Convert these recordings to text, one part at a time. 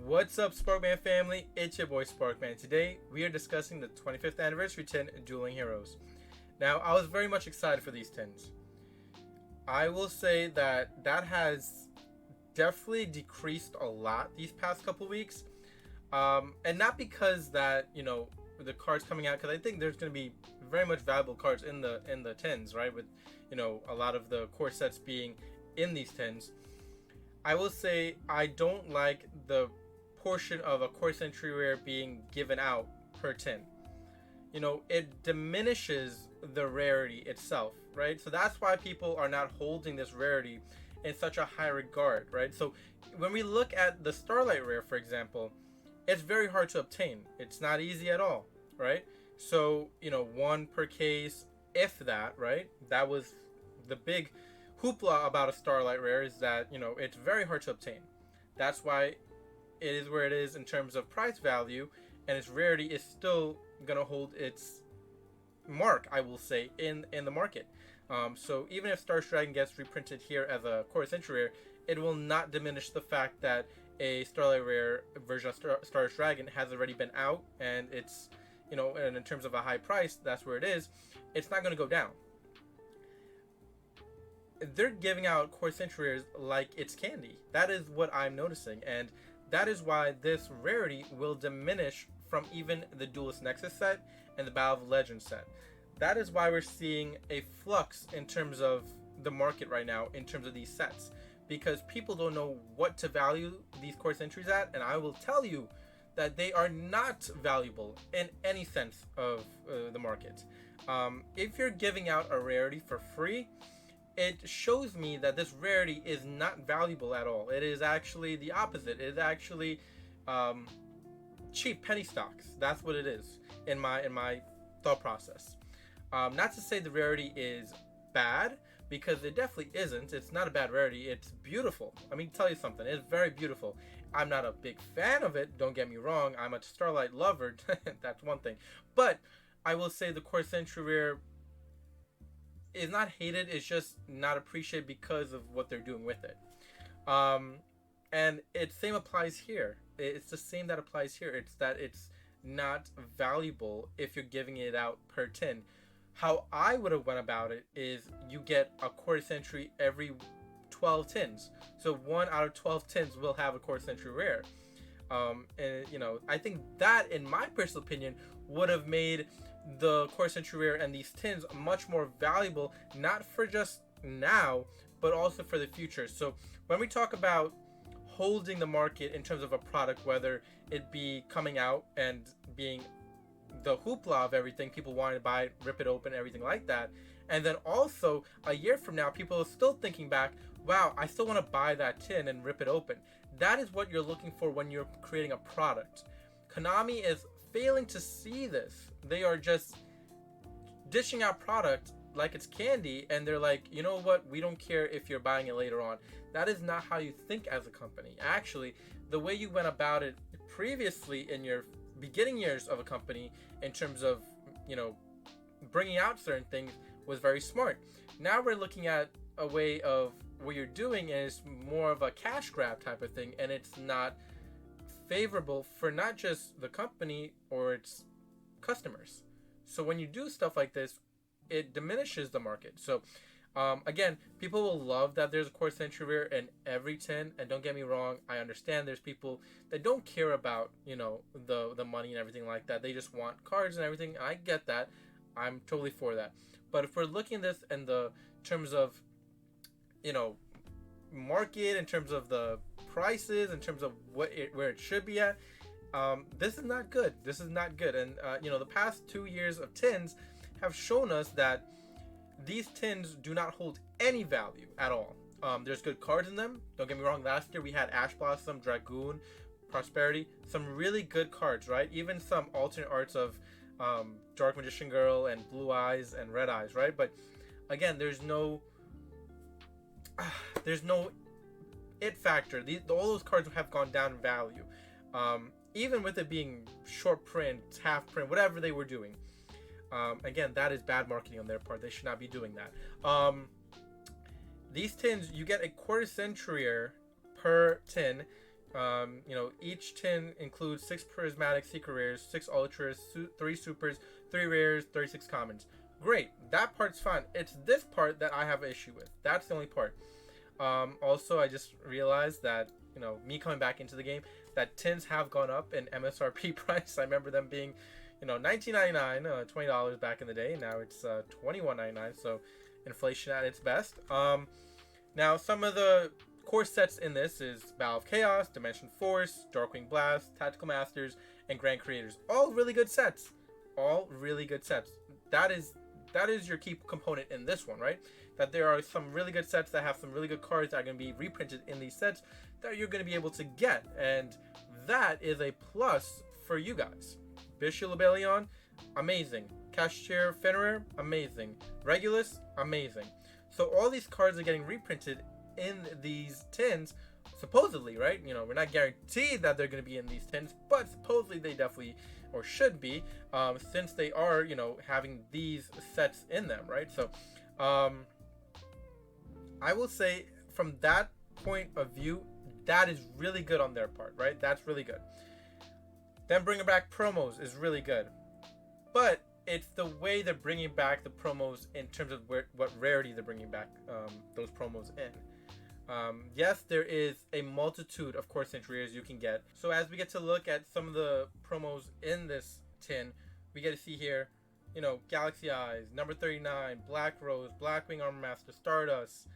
What's up, Sparkman family? It's your boy Sparkman. Today we are discussing the 25th anniversary tin Dueling Heroes. Now, I was very much excited for these tins. I will say that has definitely decreased a lot these past couple weeks, and not because that the cards coming out, because I think there's going to be very much valuable cards in the tins, right? With a lot of the core sets being in these tins. I will say I don't like the portion of a core century rare being given out per tin. It diminishes the rarity itself, right? So that's why people are not holding this rarity in such a high regard, right? So when we look at the Starlight rare, for example, it's very hard to obtain. It's not easy at all, right? So, one per case, if that, right? That was the big hoopla about a Starlight rare, is that, it's very hard to obtain. That's why it is where it is in terms of price value, and its rarity is still gonna hold its mark, I will say, in the market. So even if Star Dragon gets reprinted here as a core century rare, it will not diminish the fact that a Starlight rare version of Star Dragon has already been out, and it's and in terms of a high price, that's where it is. It's not going to go down. They're giving out core century rares like it's candy. That is what I'm noticing, and that is why this rarity will diminish from even the Duelist Nexus set and the Battle of Legends set. That is why we're seeing a flux in terms of the market right now, in terms of these sets, because people don't know what to value these core centuries at, and I will tell you that they are not valuable in any sense of the market. If you're giving out a rarity for free, it shows me that this rarity is not valuable at all. It is actually the opposite. It is actually cheap penny stocks. That's what it is in my thought process. Not to say the rarity is bad, because it definitely isn't. It's not a bad rarity. It's beautiful. Let me tell you something. It's very beautiful. I'm not a big fan of it. Don't get me wrong. I'm a Starlight lover. That's one thing. But I will say the core century rare is not hated. It's just not appreciated because of what they're doing with it. And it same applies here. It's the same that applies here. It's that it's not valuable if you're giving it out per tin. How I would have went about it is you get a core century every 12 tins. So 1 out of 12 tins will have a core century rare. And I think that, in my personal opinion, would have made the core century rare and these tins much more valuable, not for just now, but also for the future. So when we talk about holding the market in terms of a product, whether it be coming out and being the hoopla of everything, people wanting to buy it, rip it open, everything like that, and then also a year from now, people are still thinking back, wow, I still want to buy that tin and rip it open. That is what you're looking for when you're creating a product. Konami is failing to see this. They are just dishing out product like it's candy, and they're like, you know what, we don't care if you're buying it later on. That is not how you think as a company. Actually, the way you went about it previously in your beginning years of a company, in terms of bringing out certain things, was very smart. Now we're looking at a way of what you're doing is more of a cash grab type of thing, and it's not favorable for not just the company or its customers. So when you do stuff like this, it diminishes the market. So again, people will love that there's a core century rare in every tin, and don't get me wrong, I understand there's people that don't care about the money and everything like that. They just want cards and everything. I get that. I'm totally for that. But if we're looking at this in the terms of market, in terms of the prices, in terms of where it should be at, this is not good. This is not good. And the past 2 years of tins have shown us that these tins do not hold any value at all. There's good cards in them. Don't get me wrong. Last year we had Ash Blossom, Dragoon, Prosperity, some really good cards, right? Even some alternate arts of Dark Magician Girl and Blue Eyes and Red Eyes, right? But again, there's no it factor. All those cards have gone down in value. Even with it being short print, half print, whatever they were doing. Again, that is bad marketing on their part. They should not be doing that. These tins, you get a quarter century per tin. Each tin includes 6 prismatic secret rares, 6 ultras, 3 supers, 3 rares, 36 commons. Great, that part's fine. It's this part that I have an issue with. That's the only part. Also, I just realized that, me coming back into the game, that tins have gone up in MSRP price. I remember them being, $19.99, $20 back in the day. Now it's $21.99, so inflation at its best. Now, some of the core sets in this is Battle of Chaos, Dimension Force, Darkwing Blast, Tactical Masters, and Grand Creators. All really good sets. All really good sets. That is your key component in this one, right? That there are some really good sets that have some really good cards that are going to be reprinted in these sets that you're going to be able to get. And that is a plus for you guys. Bishop Lebellion, amazing. Cashier Fenrir, amazing. Regulus, amazing. So all these cards are getting reprinted in these tins, supposedly, right? We're not guaranteed that they're going to be in these tins, but supposedly they definitely, or should be, since they are, having these sets in them, right? So, I will say from that point of view, that is really good on their part, right? That's really good. Then bringing back promos is really good, but it's the way they're bringing back the promos in terms of what rarity they're bringing back those promos in. Yes, there is a multitude of Core Century rares you can get. So as we get to look at some of the promos in this tin, we get to see here, Galaxy Eyes, number 39, Black Rose, Blackwing Armor Master, Stardust,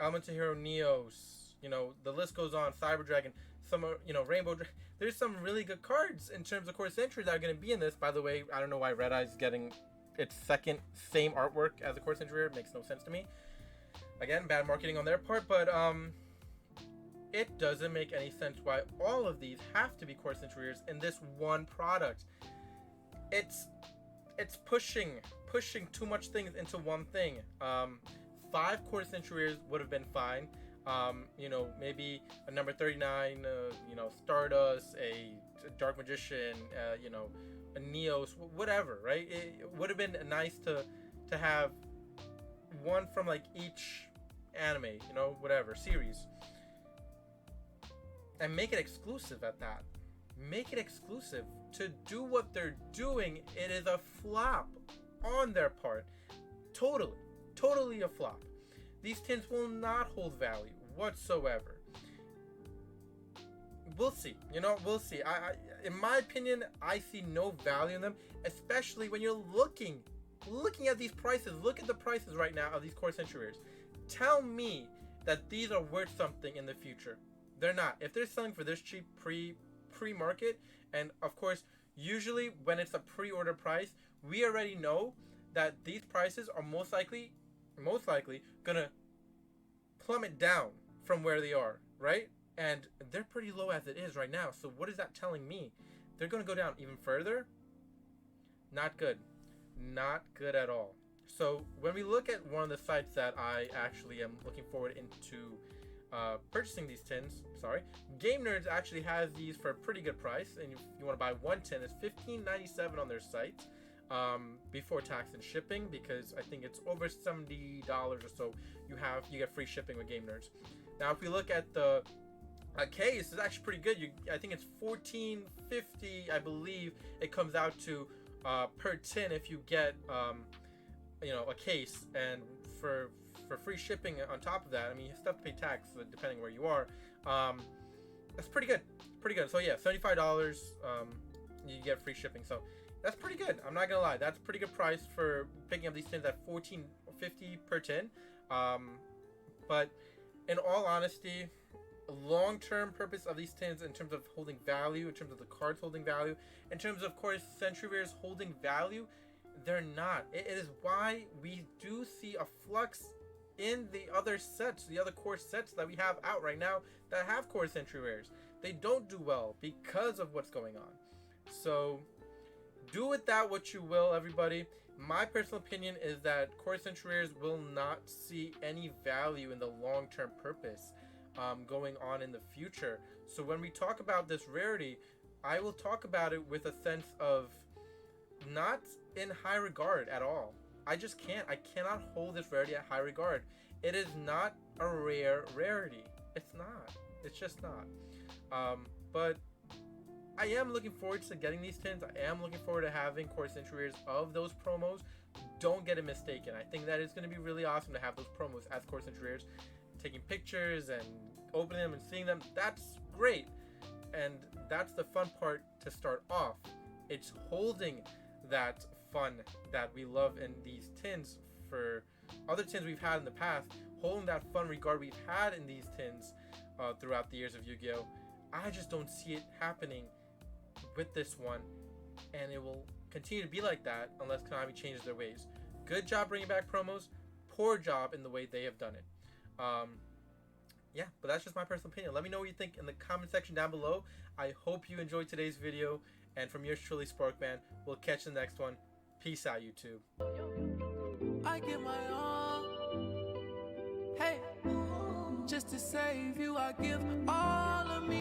Elemental Hero Neos, the list goes on, Cyber Dragon, some, Rainbow Dragon. There's some really good cards in terms of Core Century that are going to be in this. By the way, I don't know why Red Eye's getting its second same artwork as a Core Century rare. It makes no sense to me. Again, bad marketing on their part, but it doesn't make any sense why all of these have to be Core Century rares in this one product. It's pushing too much things into one thing. 5 Core Century rares would have been fine. Maybe a number 39, Stardust, a Dark Magician, a Neos, whatever, right? It would have been nice to have one from like each anime, whatever series, and make it exclusive at that. Make it exclusive. To do what they're doing, it is a flop on their part. Totally a flop. These tins will not hold value whatsoever. We'll see. We'll see. In my opinion, I see no value in them, especially when you're looking at these prices. Look at the prices right now of these Core Century rares. Tell me that these are worth something in the future. They're not. If they're selling for this cheap pre-market, and of course, usually when it's a pre-order price, we already know that these prices are most likely gonna plummet down from where they are, right? And they're pretty low as it is right now. So what is that telling me? They're gonna go down even further? Not good. Not good at all. So when we look at one of the sites that I actually am looking forward into purchasing these tins, Game Nerds actually has these for a pretty good price, and if you want to buy one tin, it's $15.97 on their site before tax and shipping, because I think it's over $70 or so. You get free shipping with Game Nerds. Now, if we look at the case, it's actually pretty good. I think it's $14.50, I believe it comes out to per tin if you get a case, and for free shipping on top of that. I mean, you still have to pay tax depending where you are. That's pretty good. So yeah, $75 you get free shipping. So that's pretty good. I'm not gonna lie, that's a pretty good price for picking up these tins at $14.50 per tin. But in all honesty, long-term purpose of these tins in terms of holding value, in terms of the cards holding value, in terms of course Century rares holding value, they're not. It is why we do see a flux in the other sets, the other core sets that we have out right now that have Core Century rares. They don't do well because of what's going on. So do with that what you will, everybody. My personal opinion is that Core Century rares will not see any value in the long-term purpose going on in the future. So when we talk about this rarity, I will talk about it with a sense of not in high regard at all. I just can't. I cannot hold this rarity at high regard. It is not a rare rarity. It's not. It's just not. but I am looking forward to getting these tins. I am looking forward to having Core Century Rares of those promos. Don't get it mistaken. I think that it's going to be really awesome to have those promos as Core Century Rares. Taking pictures and opening them and seeing them, that's great. And that's the fun part to start off. It's holding that fun that we love in these tins for other tins we've had in the past, holding that fun regard we've had in these tins throughout the years of Yu-Gi-Oh! I just don't see it happening with this one, and it will continue to be like that unless Konami changes their ways. Good job bringing back promos, poor job in the way they have done it. Yeah, but that's just my personal opinion. Let me know what you think in the comment section down below. I hope you enjoyed today's video, and from yours truly, Sparkman, we'll catch you in the next one. Peace out, YouTube. I give my all, hey, just to save you, I give all of me.